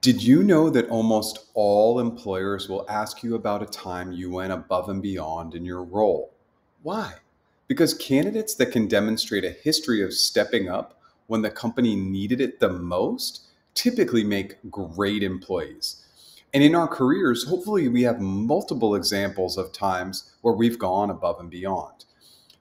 Did you know that almost all employers will ask you about a time you went above and beyond in your role? Why? Because candidates that can demonstrate a history of stepping up when the company needed it the most typically make great employees. And in our careers, hopefully, we have multiple examples of times where we've gone above and beyond.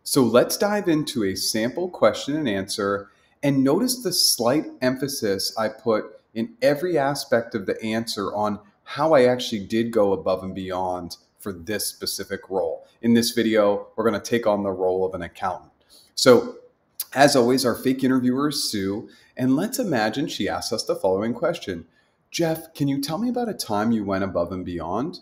So let's dive into a sample question and answer and notice the slight emphasis I put in every aspect of the answer on how I actually did go above and beyond for this specific role. In this video, we're going to take on the role of an accountant. So as always, our fake interviewer is Sue, and let's imagine she asks us the following question. Jeff, can you tell me about a time you went above and beyond?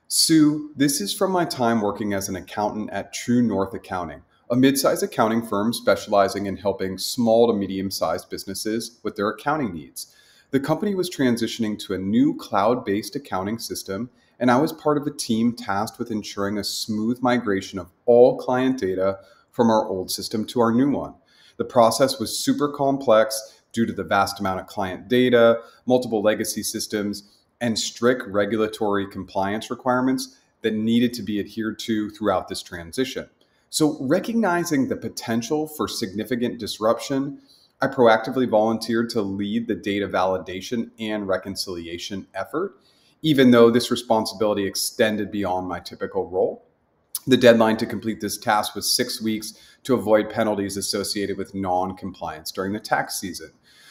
Sue, this is from my time working as an accountant at True North Accounting, a mid-sized accounting firm specializing in helping small to medium-sized businesses with their accounting needs. The company was transitioning to a new cloud-based accounting system, and I was part of a team tasked with ensuring a smooth migration of all client data from our old system to our new one. The process was super complex due to the vast amount of client data, multiple legacy systems, and strict regulatory compliance requirements that needed to be adhered to throughout this transition. So, recognizing the potential for significant disruption, I proactively volunteered to lead the data validation and reconciliation effort, even though this responsibility extended beyond my typical role. The deadline to complete this task was 6 weeks to avoid penalties associated with non-compliance during the tax season.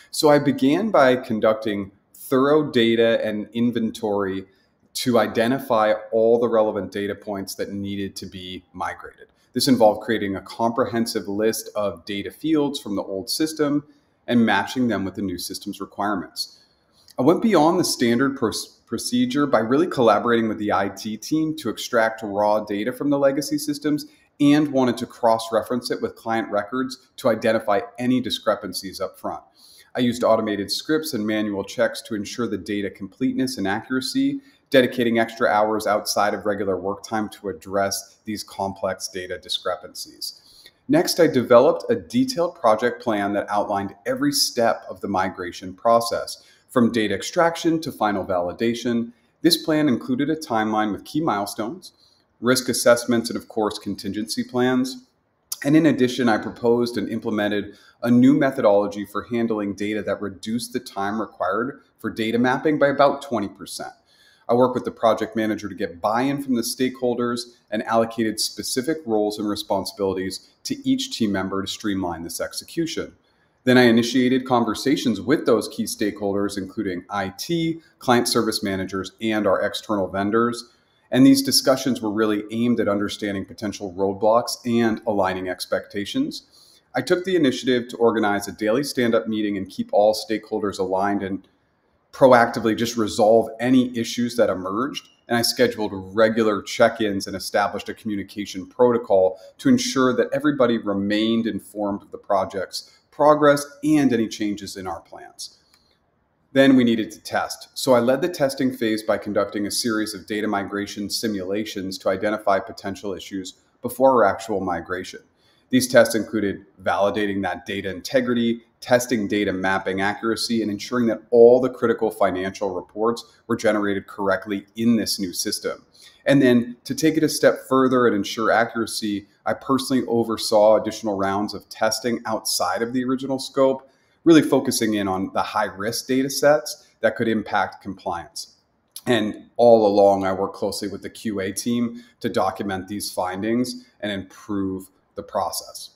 So I began by conducting thorough data and inventory to identify all the relevant data points that needed to be migrated. This involved creating a comprehensive list of data fields from the old system and matching them with the new system's requirements. I went beyond the standard procedure by really collaborating with the IT team to extract raw data from the legacy systems and wanted to cross-reference it with client records to identify any discrepancies up front. I used automated scripts and manual checks to ensure the data completeness and accuracy, dedicating extra hours outside of regular work time to address these complex data discrepancies. Next, I developed a detailed project plan that outlined every step of the migration process, from data extraction to final validation. This plan included a timeline with key milestones, risk assessments, and of course, contingency plans. And in addition, I proposed and implemented a new methodology for handling data that reduced the time required for data mapping by about 20%. I worked with the project manager to get buy-in from the stakeholders and allocated specific roles and responsibilities to each team member to streamline this execution. Then I initiated conversations with those key stakeholders, including IT, client service managers, and our external vendors. And these discussions were really aimed at understanding potential roadblocks and aligning expectations. I took the initiative to organize a daily stand-up meeting and keep all stakeholders aligned and proactively just resolve any issues that emerged. And I scheduled regular check-ins and established a communication protocol to ensure that everybody remained informed of the project's progress and any changes in our plans. Then we needed to test. So I led the testing phase by conducting a series of data migration simulations to identify potential issues before our actual migration. These tests included validating that data integrity, testing data mapping accuracy, and ensuring that all the critical financial reports were generated correctly in this new system. And then to take it a step further and ensure accuracy, I personally oversaw additional rounds of testing outside of the original scope, really focusing in on the high-risk data sets that could impact compliance. And all along, I worked closely with the QA team to document these findings and improve the process.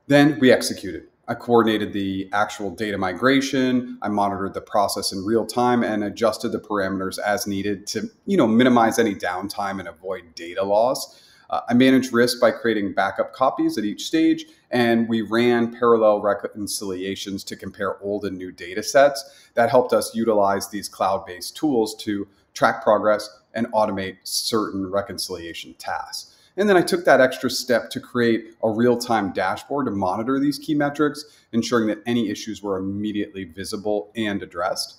Then we executed. I coordinated the actual data migration. I monitored the process in real time and adjusted the parameters as needed to, minimize any downtime and avoid data loss. I managed risk by creating backup copies at each stage, and we ran parallel reconciliations to compare old and new data sets. That helped us utilize these cloud-based tools to track progress and automate certain reconciliation tasks. And then I took that extra step to create a real-time dashboard to monitor these key metrics, ensuring that any issues were immediately visible and addressed.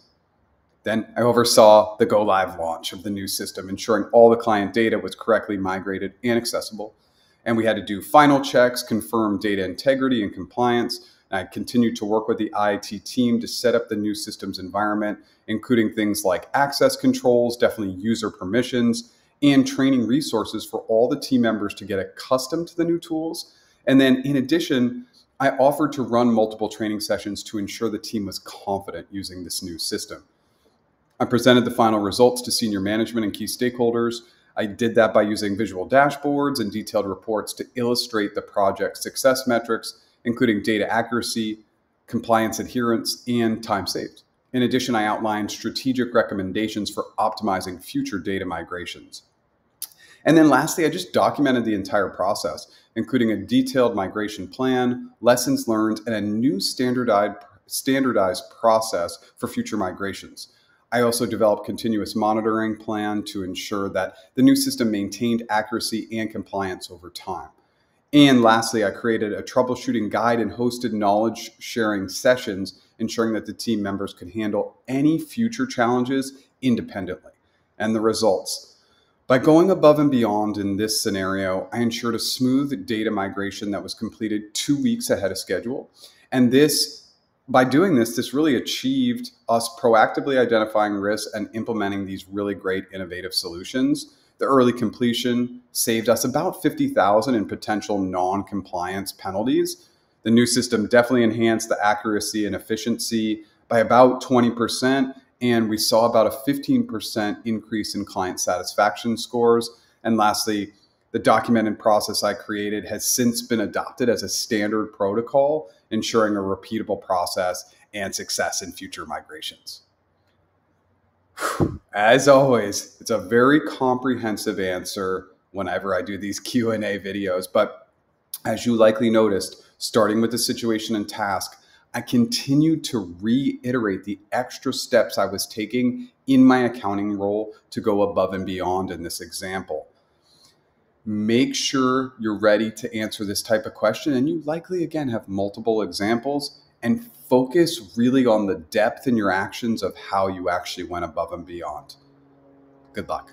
Then I oversaw the go-live launch of the new system, ensuring all the client data was correctly migrated and accessible. And we had to do final checks, confirm data integrity and compliance, I continued to work with the IT team to set up the new systems environment, including things like access controls, definitely user permissions, and training resources for all the team members to get accustomed to the new tools. And then in addition, I offered to run multiple training sessions to ensure the team was confident using this new system. I presented the final results to senior management and key stakeholders. I did that by using visual dashboards and detailed reports to illustrate the project's success metrics, including data accuracy, compliance adherence, and time saved. In addition, I outlined strategic recommendations for optimizing future data migrations. And then lastly, I just documented the entire process, including a detailed migration plan, lessons learned, and a new standardized process for future migrations. I also developed continuous monitoring plan to ensure that the new system maintained accuracy and compliance over time. And lastly, I created a troubleshooting guide and hosted knowledge sharing sessions, ensuring that the team members could handle any future challenges independently. And the results. By going above and beyond in this scenario, I ensured a smooth data migration that was completed 2 weeks ahead of schedule. And by doing this, this really achieved us proactively identifying risks and implementing these really great innovative solutions. The early completion saved us about $50,000 in potential non-compliance penalties. The new system definitely enhanced the accuracy and efficiency by about 20%. And we saw about a 15% increase in client satisfaction scores. And lastly, the documented process I created has since been adopted as a standard protocol, ensuring a repeatable process and success in future migrations. As always, it's a very comprehensive answer whenever I do these Q&A videos, but as you likely noticed, starting with the situation and task, I continued to reiterate the extra steps I was taking in my accounting role to go above and beyond in this example. Make sure you're ready to answer this type of question, and you likely, again, have multiple examples, and focus really on the depth in your actions of how you actually went above and beyond. Good luck.